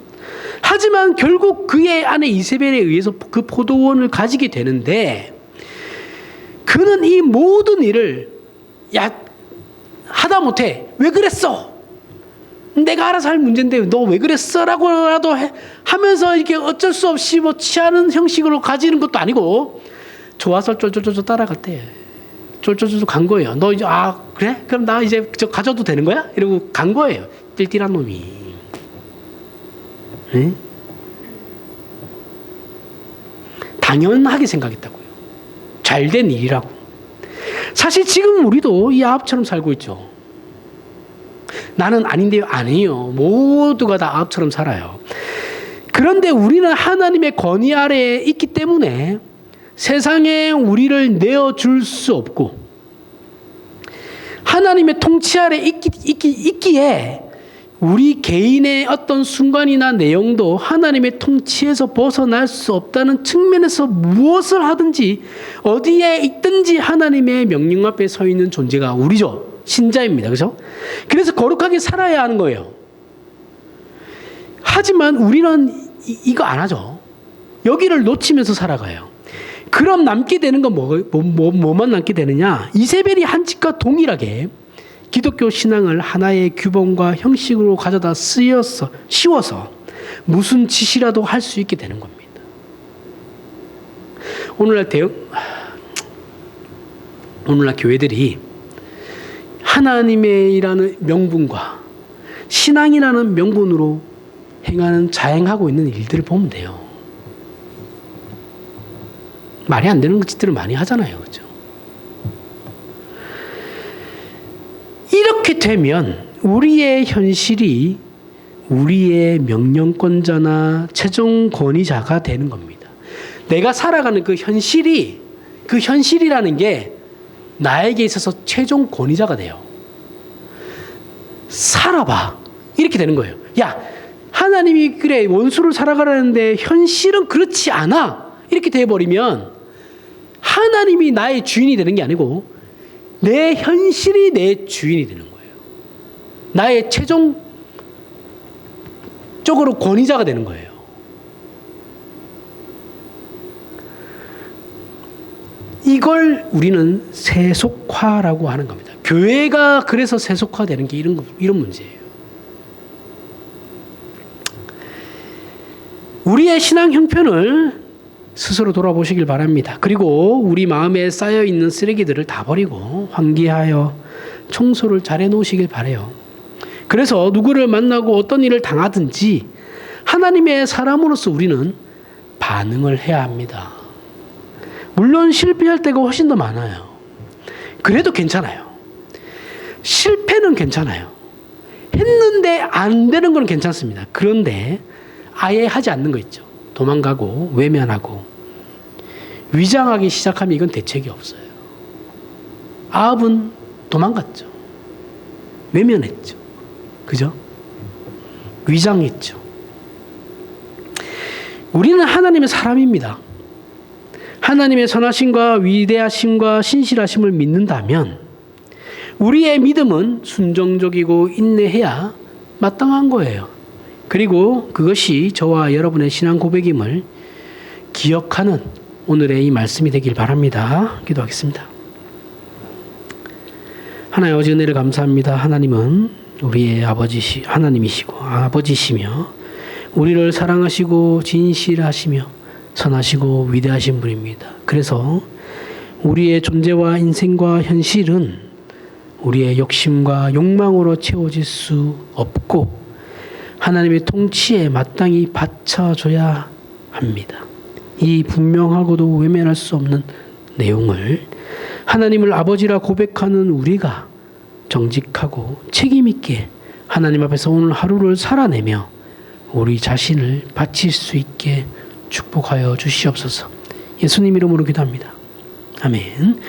하지만 결국 그의 아내 이세벨에 의해서 그 포도원을 가지게 되는데 그는 이 모든 일을 하다 못해 왜 그랬어? 내가 알아서 할 문제인데 너 왜 그랬어? 라고라도 하면서 이렇게 어쩔 수 없이 뭐 취하는 형식으로 가지는 것도 아니고 좋아서 쫄쫄쫄쫄 따라갈 때 쫄쫄쫄쫄 간 거예요. 너 이제 그래? 그럼 나 이제 저 가져도 되는 거야? 이러고 간 거예요. 띨띨한 놈이. 응? 당연하게 생각했다고요. 잘된 일이라고. 사실 지금 우리도 이 아합처럼 살고 있죠. 나는 아닌데요. 아니에요. 모두가 다 아합처럼 살아요. 그런데 우리는 하나님의 권위 아래에 있기 때문에 세상에 우리를 내어줄 수 없고 하나님의 통치 아래 있기에 우리 개인의 어떤 순간이나 내용도 하나님의 통치에서 벗어날 수 없다는 측면에서 무엇을 하든지 어디에 있든지 하나님의 명령 앞에 서 있는 존재가 우리죠. 신자입니다. 그렇죠? 그래서 거룩하게 살아야 하는 거예요. 하지만 우리는 이거 안 하죠. 여기를 놓치면서 살아가요. 그럼 남게 되는 건 뭐만 남게 되느냐? 이세벨이 한 짓과 동일하게 기독교 신앙을 하나의 규범과 형식으로 가져다 씌워서 무슨 짓이라도 할 수 있게 되는 겁니다. 오늘날 교회들이 하나님이라는 명분과 신앙이라는 명분으로 자행하고 있는 일들을 보면 돼요. 말이 안 되는 짓들을 많이 하잖아요. 그렇죠? 이렇게 되면 우리의 현실이 우리의 명령권자나 최종 권위자가 되는 겁니다. 내가 살아가는 그 현실이라는 게 나에게 있어서 최종 권위자가 돼요. 살아봐. 이렇게 되는 거예요. 야, 하나님이 그래 원수를 살아가라는데 현실은 그렇지 않아. 이렇게 돼버리면 하나님이 나의 주인이 되는 게 아니고 내 현실이 내 주인이 되는 거예요. 나의 최종적으로 권위자가 되는 거예요. 이걸 우리는 세속화라고 하는 겁니다. 교회가 그래서 세속화되는 게 이런 문제예요. 우리의 신앙 형편을 스스로 돌아보시길 바랍니다. 그리고 우리 마음에 쌓여있는 쓰레기들을 다 버리고 환기하여 청소를 잘 해놓으시길 바라요. 그래서 누구를 만나고 어떤 일을 당하든지 하나님의 사람으로서 우리는 반응을 해야 합니다. 물론 실패할 때가 훨씬 더 많아요. 그래도 괜찮아요. 실패는 괜찮아요. 했는데 안 되는 건 괜찮습니다. 그런데 아예 하지 않는 거 있죠. 도망가고 외면하고 위장하기 시작하면 이건 대책이 없어요. 아합은 도망갔죠. 외면했죠. 그죠? 위장했죠. 우리는 하나님의 사람입니다. 하나님의 선하심과 위대하심과 신실하심을 믿는다면 우리의 믿음은 순종적이고 인내해야 마땅한 거예요. 그리고 그것이 저와 여러분의 신앙 고백임을 기억하는 오늘의 이 말씀이 되길 바랍니다. 기도하겠습니다. 하나님 아버지 은혜를 감사합니다. 하나님은 우리의 하나님이시고 아버지시며 우리를 사랑하시고 진실하시며 선하시고 위대하신 분입니다. 그래서 우리의 존재와 인생과 현실은 우리의 욕심과 욕망으로 채워질 수 없고 하나님의 통치에 마땅히 바쳐줘야 합니다. 이 분명하고도 외면할 수 없는 내용을 하나님을 아버지라 고백하는 우리가 정직하고 책임 있게 하나님 앞에서 오늘 하루를 살아내며 우리 자신을 바칠 수 있게 축복하여 주시옵소서. 예수님 이름으로 기도합니다. 아멘.